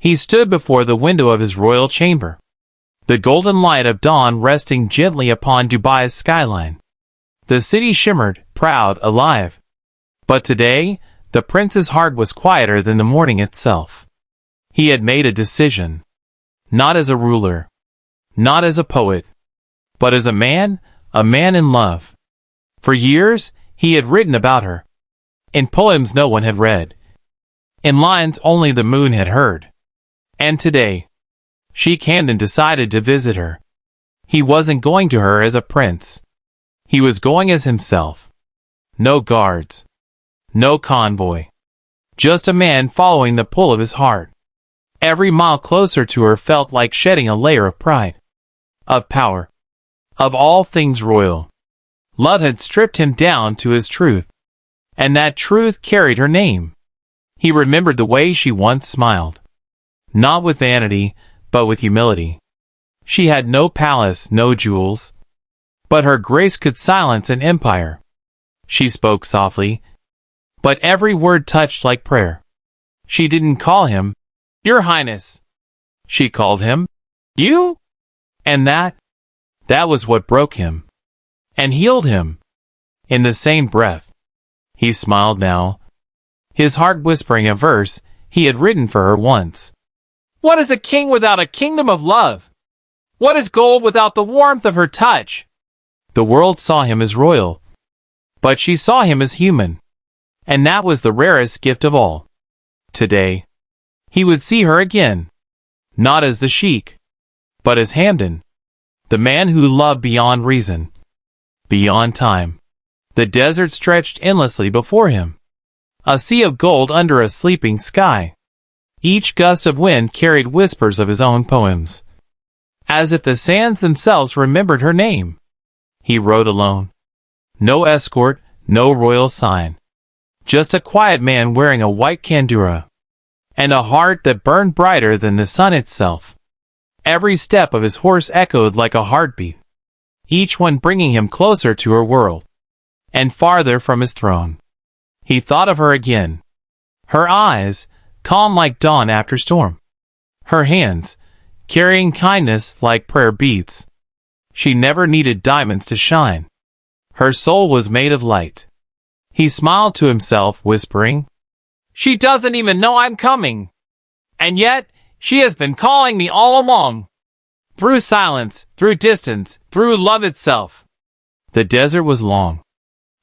He stood before the window of his royal chamber, the golden light of dawn resting gently upon Dubai's skyline. The city shimmered, proud, alive. But today, the prince's heart was quieter than the morning itself. He had made a decision. Not as a ruler, not as a poet, but as a man in love. For years, he had written about her, in poems no one had read, in lines only the moon had heard. And today, Sheikh Hamdan decided to visit her. He wasn't going to her as a prince. He was going as himself. No guards, no convoy, just a man following the pull of his heart. Every mile closer to her felt like shedding a layer of pride, of power, of all things royal. Love had stripped him down to his truth, and that truth carried her name. He remembered the way she once smiled, not with vanity, but with humility. She had no palace, no jewels, but her grace could silence an empire. She spoke softly, but every word touched like prayer. She didn't call him, "Your Highness." She called him, "You?" And that was what broke him, and healed him. In the same breath, he smiled now, his heart whispering a verse he had written for her once. What is a king without a kingdom of love? What is gold without the warmth of her touch? The world saw him as royal, but she saw him as human, and that was the rarest gift of all. Today, he would see her again, not as the sheikh, but as Hamdan, the man who loved beyond reason, beyond time. The desert stretched endlessly before him, a sea of gold under a sleeping sky. Each gust of wind carried whispers of his own poems, as if the sands themselves remembered her name. He rode alone. No escort, no royal sign. Just a quiet man wearing a white kandura, and a heart that burned brighter than the sun itself. Every step of his horse echoed like a heartbeat, each one bringing him closer to her world, and farther from his throne. He thought of her again. Her eyes, calm like dawn after storm. Her hands, carrying kindness like prayer beads. She never needed diamonds to shine. Her soul was made of light. He smiled to himself, whispering, "She doesn't even know I'm coming. And yet, she has been calling me all along. Through silence, through distance, through love itself." The desert was long,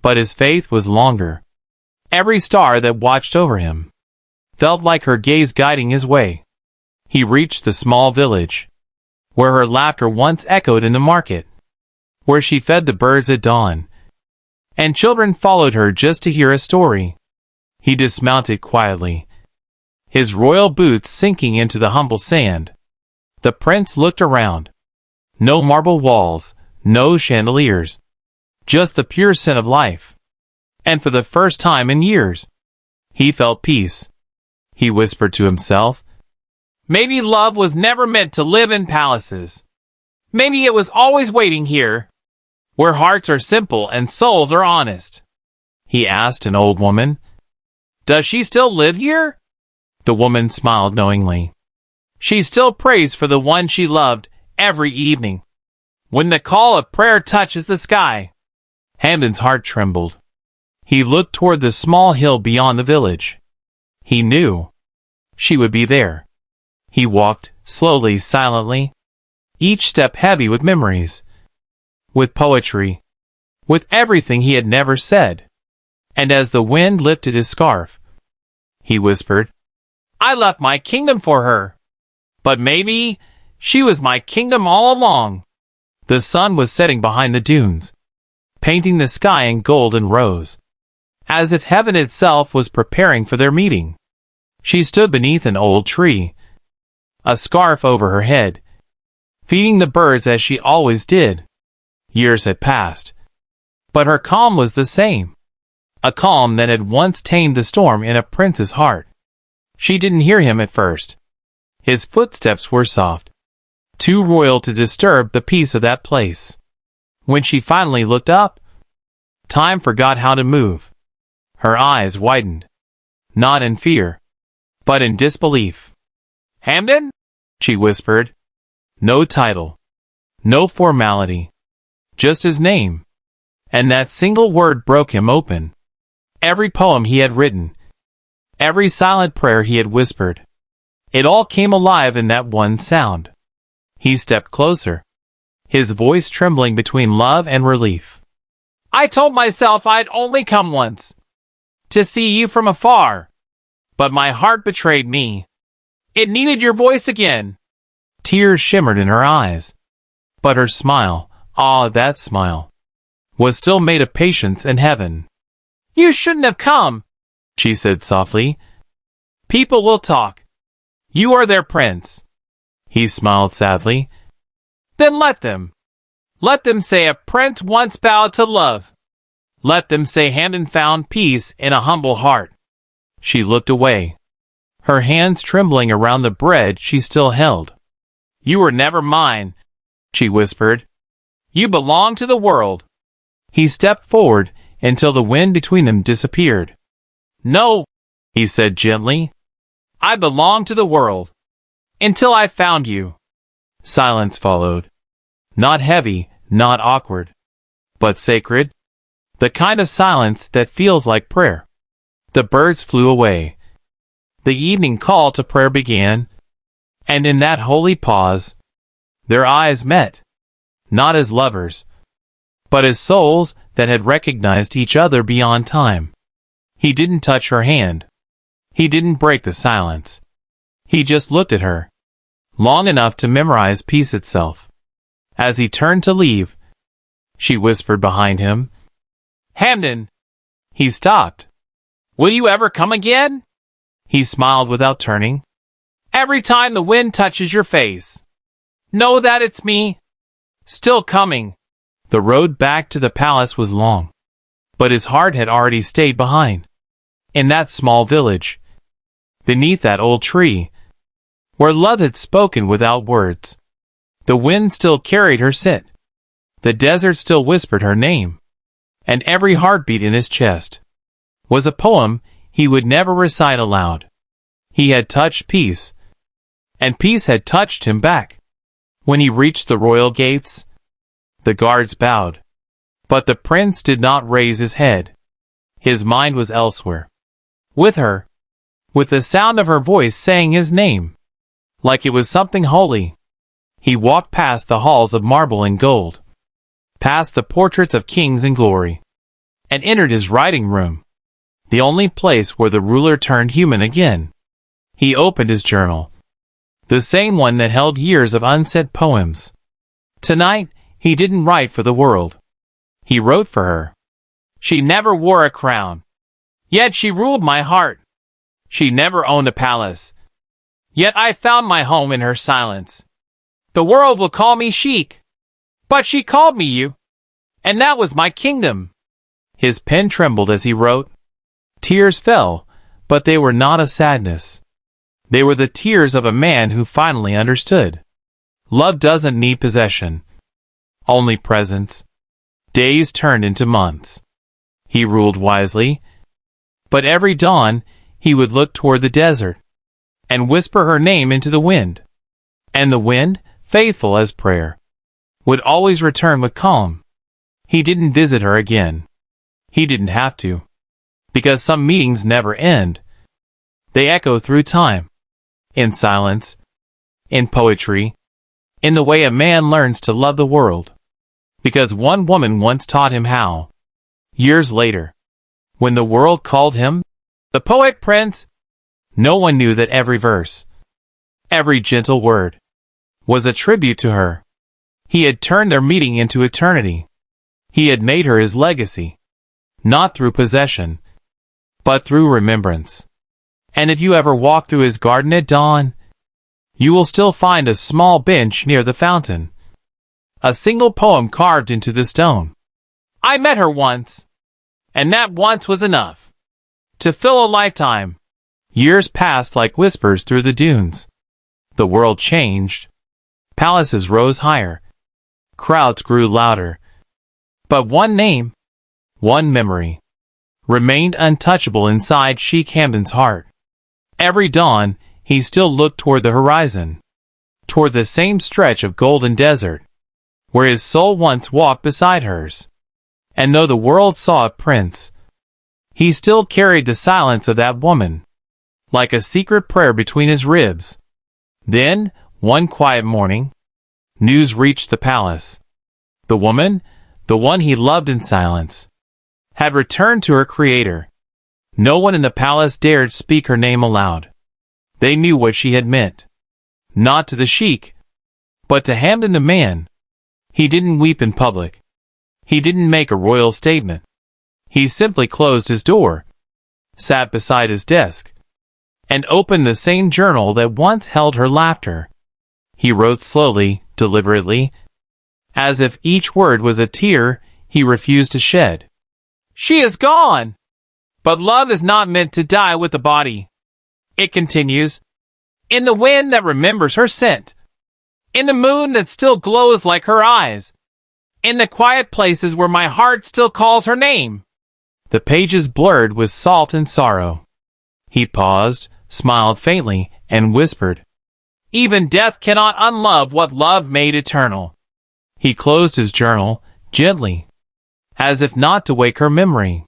but his faith was longer. Every star that watched over him felt like her gaze guiding his way. He reached the small village, where her laughter once echoed in the market, where she fed the birds at dawn, and children followed her just to hear a story. He dismounted quietly, his royal boots sinking into the humble sand. The prince looked around. No marble walls, no chandeliers, just the pure scent of life. And for the first time in years, he felt peace. He whispered to himself, "Maybe love was never meant to live in palaces. Maybe it was always waiting here, where hearts are simple and souls are honest." He asked an old woman, "Does she still live here?" The woman smiled knowingly. "She still prays for the one she loved every evening, when the call of prayer touches the sky." Hamdan's heart trembled. He looked toward the small hill beyond the village. He knew she would be there. He walked, slowly, silently, each step heavy with memories, with poetry, with everything he had never said. And as the wind lifted his scarf, he whispered, "I left my kingdom for her, but maybe she was my kingdom all along." The sun was setting behind the dunes, painting the sky in gold and rose, as if heaven itself was preparing for their meeting. She stood beneath an old tree, a scarf over her head, feeding the birds as she always did. Years had passed, but her calm was the same, a calm that had once tamed the storm in a prince's heart. She didn't hear him at first. His footsteps were soft, too royal to disturb the peace of that place. When she finally looked up, time forgot how to move. Her eyes widened, not in fear, but in disbelief. Hamdan? She whispered. No title. No formality. Just his name. And that single word broke him open. Every poem he had written, every silent prayer he had whispered, it all came alive in that one sound. He stepped closer, his voice trembling between love and relief. I told myself I'd only come once, to see you from afar, but my heart betrayed me. It needed your voice again. Tears shimmered in her eyes, but her smile, that smile, was still made of patience and heaven. You shouldn't have come, she said softly. People will talk. You are their prince. He smiled sadly. Then let them. Let them say a prince once bowed to love. Let them say Hamdan found peace in a humble heart. She looked away, her hands trembling around the bread she still held. You were never mine, she whispered. You belong to the world. He stepped forward until the wind between them disappeared. No, he said gently. I belong to the world. Until I found you. Silence followed. Not heavy, not awkward, but sacred. The kind of silence that feels like prayer. The birds flew away. The evening call to prayer began, and in that holy pause, their eyes met, not as lovers, but as souls that had recognized each other beyond time. He didn't touch her hand. He didn't break the silence. He just looked at her, long enough to memorize peace itself. As he turned to leave, she whispered behind him, Hamdan. He stopped. Will you ever come again? He smiled without turning. Every time the wind touches your face, know that it's me. Still coming. The road back to the palace was long, but his heart had already stayed behind. In that small village, beneath that old tree, where love had spoken without words, the wind still carried her scent. The desert still whispered her name, and every heartbeat in his chest was a poem he would never recite aloud. He had touched peace, and peace had touched him back. When he reached the royal gates, the guards bowed, but the prince did not raise his head. His mind was elsewhere. With her, with the sound of her voice saying his name, like it was something holy. He walked past the halls of marble and gold, past the portraits of kings in glory, and entered his writing room, the only place where the ruler turned human again. He opened his journal, the same one that held years of unsaid poems. Tonight, he didn't write for the world. He wrote for her. She never wore a crown, yet she ruled my heart. She never owned a palace, yet I found my home in her silence. The world will call me Sheikh, but she called me you, and that was my kingdom. His pen trembled as he wrote. Tears fell, but they were not a sadness. They were the tears of a man who finally understood. Love doesn't need possession, only presence. Days turned into months. He ruled wisely, but every dawn he would look toward the desert and whisper her name into the wind. And the wind, faithful as prayer, would always return with calm. He didn't visit her again. He didn't have to, because some meetings never end. They echo through time, in silence, in poetry, in the way a man learns to love the world. Because one woman once taught him how. Years later, when the world called him the poet prince, no one knew that every verse, every gentle word, was a tribute to her. He had turned their meeting into eternity. He had made her his legacy, not through possession, but through remembrance. And if you ever walk through his garden at dawn, you will still find a small bench near the fountain, a single poem carved into the stone. I met her once, and that once was enough to fill a lifetime. Years passed like whispers through the dunes. The world changed. Palaces rose higher. Crowds grew louder. But one name, one memory, remained untouchable inside Sheikh Hamdan's heart. Every dawn, he still looked toward the horizon, toward the same stretch of golden desert, where his soul once walked beside hers. And though the world saw a prince, he still carried the silence of that woman, like a secret prayer between his ribs. Then, one quiet morning, news reached the palace. The woman, the one he loved in silence, had returned to her creator. No one in the palace dared speak her name aloud. They knew what she had meant. Not to the sheikh, but to Hamdan the man. He didn't weep in public. He didn't make a royal statement. He simply closed his door, sat beside his desk, and opened the same journal that once held her laughter. He wrote slowly, deliberately, as if each word was a tear he refused to shed. "She is gone! But love is not meant to die with the body," it continues. "In the wind that remembers her scent, in the moon that still glows like her eyes, in the quiet places where my heart still calls her name." The pages blurred with salt and sorrow. He paused, smiled faintly, and whispered, "Even death cannot unlove what love made eternal." He closed his journal, gently, as if not to wake her memory.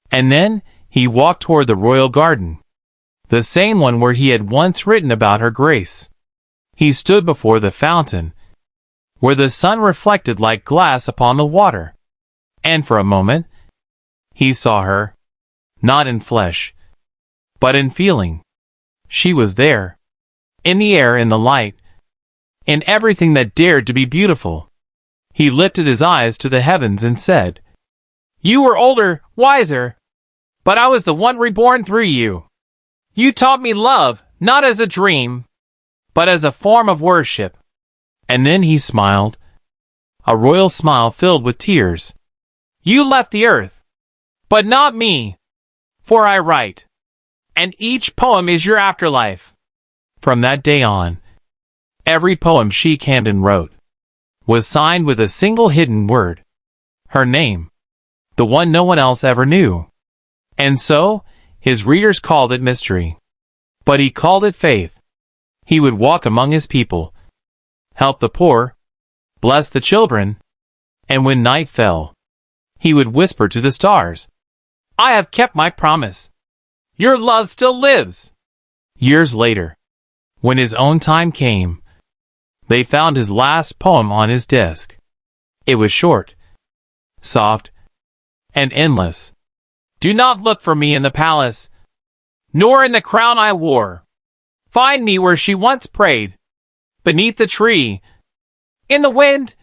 And then he walked toward the royal garden, the same one where he had once written about her grace. He stood before the fountain, where the sun reflected like glass upon the water. And for a moment, he saw her, not in flesh, but in feeling. She was there, in the air, in the light, in everything that dared to be beautiful. He lifted his eyes to the heavens and said, "You were older, wiser, but I was the one reborn through you. You taught me love, not as a dream, but as a form of worship." And then he smiled, a royal smile filled with tears. "You left the earth, but not me, for I write, and each poem is your afterlife." From that day on, every poem Sheikh Hamdan wrote was signed with a single hidden word, her name, the one no one else ever knew. And so, his readers called it mystery, but he called it faith. He would walk among his people, help the poor, bless the children, and when night fell, he would whisper to the stars, "I have kept my promise. Your love still lives." Years later, when his own time came, they found his last poem on his desk. It was short, soft, and endless. "Do not look for me in the palace, nor in the crown I wore. Find me where she once prayed, beneath the tree, in the wind,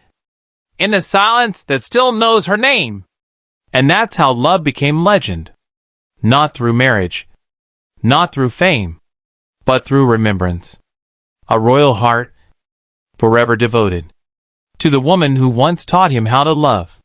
in the silence that still knows her name." And that's how love became legend. Not through marriage, not through fame, but through remembrance. A royal heart, forever devoted to the woman who once taught him how to love.